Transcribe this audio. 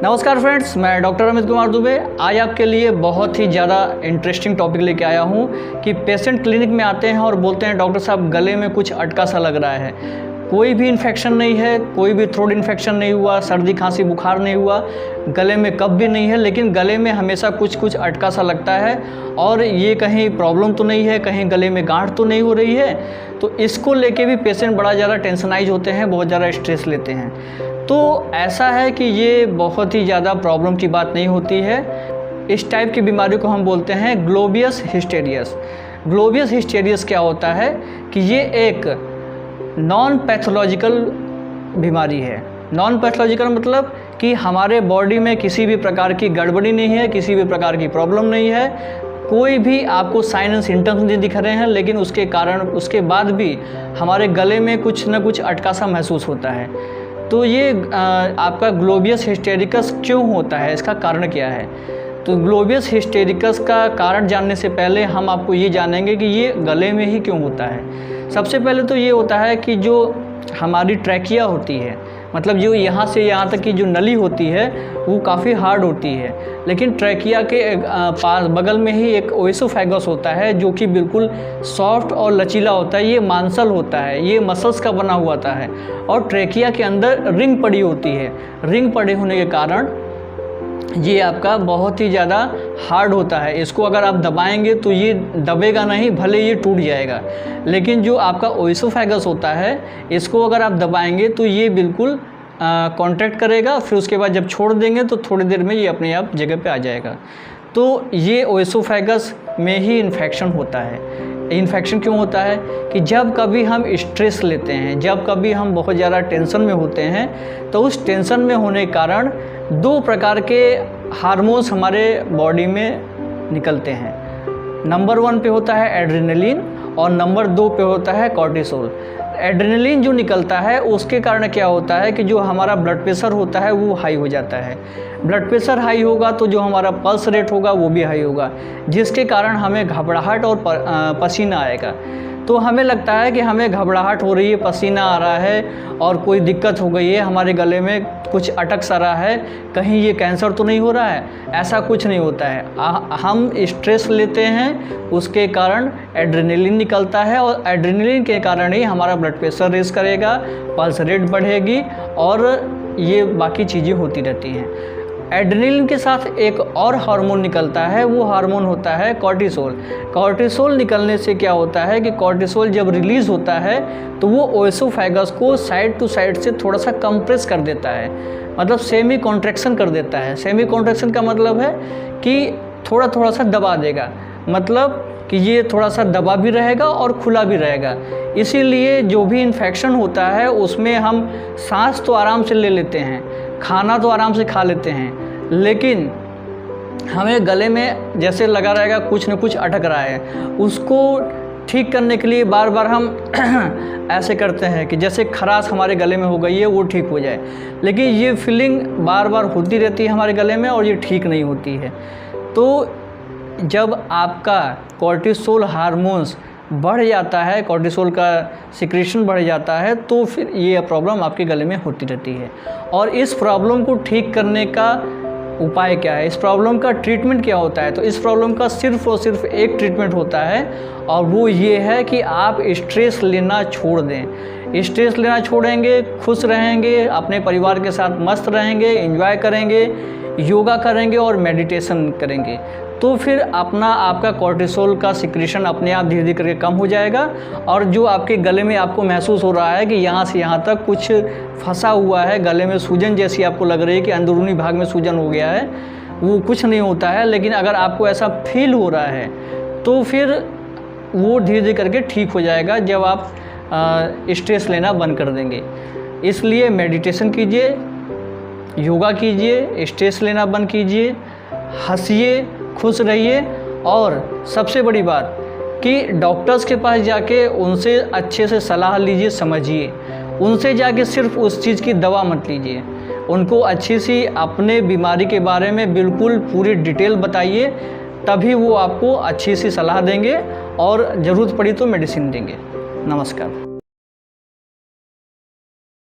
नमस्कार फ्रेंड्स, मैं डॉक्टर अमित कुमार दुबे आज आपके लिए बहुत ही ज़्यादा इंटरेस्टिंग टॉपिक लेके आया हूँ कि पेशेंट क्लिनिक में आते हैं और बोलते हैं डॉक्टर साहब गले में कुछ अटका सा लग रहा है। कोई भी इन्फेक्शन नहीं है, कोई भी थ्रोट इन्फेक्शन नहीं हुआ, सर्दी खांसी बुखार नहीं हुआ, गले में कफ भी नहीं है, लेकिन गले में हमेशा कुछ अटका सा लगता है और ये कहीं प्रॉब्लम तो नहीं है, कहीं गले में गांठ तो नहीं हो रही है। तो इसको लेके भी पेशेंट बड़ा ज़्यादा टेंशनाइज होते हैं, बहुत ज़्यादा स्ट्रेस लेते हैं। तो ऐसा है कि ये बहुत ही ज़्यादा प्रॉब्लम की बात नहीं होती है। इस टाइप की बीमारी को हम बोलते हैं ग्लोबियस हिस्टेरियस। ग्लोबियस हिस्टेरियस क्या होता है कि ये एक नॉन पैथोलॉजिकल बीमारी है। नॉन पैथोलॉजिकल मतलब कि हमारे बॉडी में किसी भी प्रकार की गड़बड़ी नहीं है, किसी भी प्रकार की प्रॉब्लम नहीं है, कोई भी आपको साइन एंड सिम्टम्स नहीं दिख रहे हैं, लेकिन उसके बाद भी हमारे गले में कुछ ना कुछ अटका सा महसूस होता है। तो ये आपका ग्लोबियस हिस्टेरिकस क्यों होता है, इसका कारण क्या है? तो ग्लोबियस हिस्टेरिकस का कारण जानने से पहले हम आपको ये जानेंगे कि ये गले में ही क्यों होता है। सबसे पहले तो ये होता है कि जो हमारी ट्रैकिया होती है, मतलब जो यहाँ से यहाँ तक की जो नली होती है वो काफ़ी हार्ड होती है, लेकिन ट्रैकिया के पास बगल में ही एक ओएसोफेगस होता है जो कि बिल्कुल सॉफ्ट और लचीला होता है। ये मांसल होता है, ये मसल्स का बना हुआ होता है और ट्रैकिया के अंदर रिंग पड़ी होती है। रिंग पड़े होने के कारण ये आपका बहुत ही ज़्यादा हार्ड होता है। इसको अगर आप दबाएंगे तो ये दबेगा नहीं, भले ये टूट जाएगा, लेकिन जो आपका ओएसोफेगस होता है इसको अगर आप दबाएंगे तो ये बिल्कुल कॉन्ट्रैक्ट करेगा। फिर उसके बाद जब छोड़ देंगे तो थोड़ी देर में ये अपने आप जगह पे आ जाएगा। तो ये ओएसोफेगस में ही इन्फेक्शन होता है। इन्फेक्शन क्यों होता है कि जब कभी हम स्ट्रेस लेते हैं, जब कभी हम बहुत ज़्यादा टेंशन में होते हैं, तो उस टेंशन में होने के कारण दो प्रकार के हार्मोन्स हमारे बॉडी में निकलते हैं। नंबर 1 पे होता है एड्रेनलिन और नंबर 2 पे होता है कॉर्टिसोल। एड्रेनलिन जो निकलता है उसके कारण क्या होता है कि जो हमारा ब्लड प्रेशर होता है वो हाई हो जाता है। ब्लड प्रेशर हाई होगा तो जो हमारा पल्स रेट होगा वो भी हाई होगा, जिसके कारण हमें घबराहट और पसीना आएगा। तो हमें लगता है कि हमें घबराहट हो रही है, पसीना आ रहा है और कोई दिक्कत हो गई है, हमारे गले में कुछ अटक सा रहा है, कहीं ये कैंसर तो नहीं हो रहा है। ऐसा कुछ नहीं होता है। हम स्ट्रेस लेते हैं, उसके कारण एड्रेनलिन निकलता है और एड्रेनलिन के कारण ही हमारा ब्लड प्रेशर रेस करेगा, पल्स रेट बढ़ेगी और ये बाकी चीज़ें होती रहती हैं। एड्रेनलिन के साथ एक और हार्मोन निकलता है, वो हार्मोन होता है कॉर्टिसोल। कॉर्टिसोल निकलने से क्या होता है कि कॉर्टिसोल जब रिलीज़ होता है तो वो ओएसोफेगस को साइड टू साइड से थोड़ा सा कंप्रेस कर देता है, मतलब सेमी कॉन्ट्रैक्शन कर देता है। सेमी कॉन्ट्रैक्शन का मतलब है कि थोड़ा सा दबा देगा, मतलब कि ये थोड़ा सा दबा भी रहेगा और खुला भी रहेगा। इसीलिए जो भी इन्फेक्शन होता है उसमें हम सांस तो आराम से ले लेते हैं, खाना तो आराम से खा लेते हैं, लेकिन हमें गले में जैसे लगा रहेगा कुछ न कुछ अटक रहा है। उसको ठीक करने के लिए बार बार हम ऐसे करते हैं कि जैसे खराश हमारे गले में हो गई है वो ठीक हो जाए, लेकिन ये फीलिंग बार बार होती रहती है हमारे गले में और ये ठीक नहीं होती है। तो जब आपका कॉर्टिसोल हार्मोन्स बढ़ जाता है, कॉर्टिसोल का सिक्रेशन बढ़ जाता है, तो फिर ये प्रॉब्लम आपके गले में होती रहती है। और इस प्रॉब्लम को ठीक करने का उपाय क्या है, इस प्रॉब्लम का ट्रीटमेंट क्या होता है? तो इस प्रॉब्लम का सिर्फ और सिर्फ एक ट्रीटमेंट होता है और वो ये है कि आप स्ट्रेस लेना छोड़ दें। स्ट्रेस लेना छोड़ेंगे, खुश रहेंगे, अपने परिवार के साथ मस्त रहेंगे, एंजॉय करेंगे, योगा करेंगे और मेडिटेशन करेंगे, तो फिर आपका कॉर्टिसोल का सिक्रेशन अपने आप धीरे धीरे करके कम हो जाएगा। और जो आपके गले में आपको महसूस हो रहा है कि यहाँ से यहाँ तक कुछ फंसा हुआ है, गले में सूजन जैसी आपको लग रही है कि अंदरूनी भाग में सूजन हो गया है, वो कुछ नहीं होता है। लेकिन अगर आपको ऐसा फील हो रहा है तो फिर वो धीरे धीरे करके ठीक हो जाएगा जब आप स्ट्रेस लेना बंद कर देंगे। इसलिए मेडिटेशन कीजिए, योगा कीजिए, स्ट्रेस लेना बंद कीजिए, हंसिए, खुश रहिए और सबसे बड़ी बात कि डॉक्टर्स के पास जाके उनसे अच्छे से सलाह लीजिए, समझिए। उनसे जाके सिर्फ उस चीज़ की दवा मत लीजिए, उनको अच्छी सी अपने बीमारी के बारे में बिल्कुल पूरी डिटेल बताइए, तभी वो आपको अच्छी सी सलाह देंगे और ज़रूरत पड़ी तो मेडिसिन देंगे। नमस्कार।